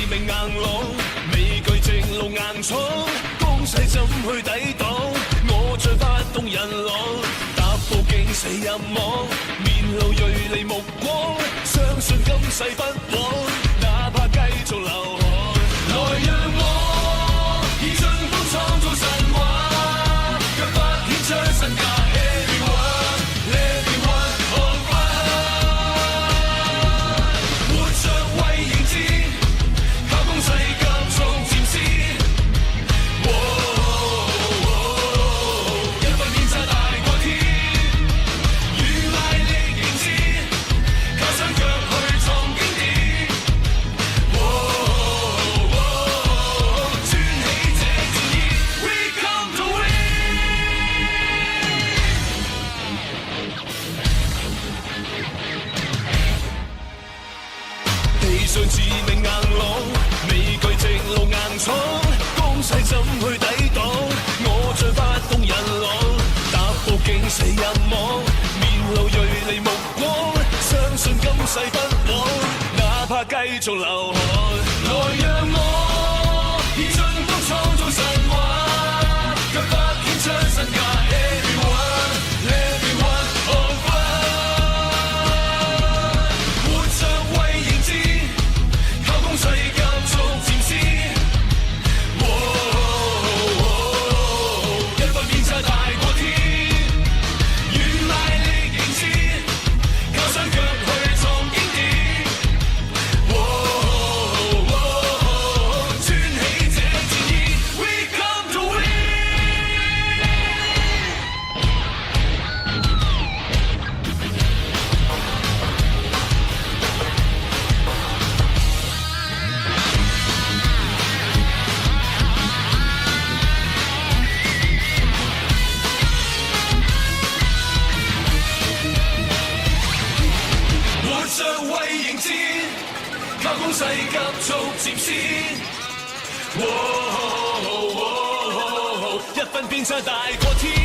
命硬朗，未懼正路硬闖，攻勢怎去抵擋？我將發動人浪，踏步勁射入網，面露銳利目光，相信今世不枉，哪怕繼續流汗。來讓我以進攻創造神話，腳法顯出身價。上致命硬朗，未懼正路硬闖，攻勢怎去抵擋？我像發動人浪，踏步勁射入網，面露銳利目光，相信今世不枉，哪怕繼續流汗。來讓我以進攻創造神話，腳法顯出身價。靠攻勢急速佔先，一分變差大過天。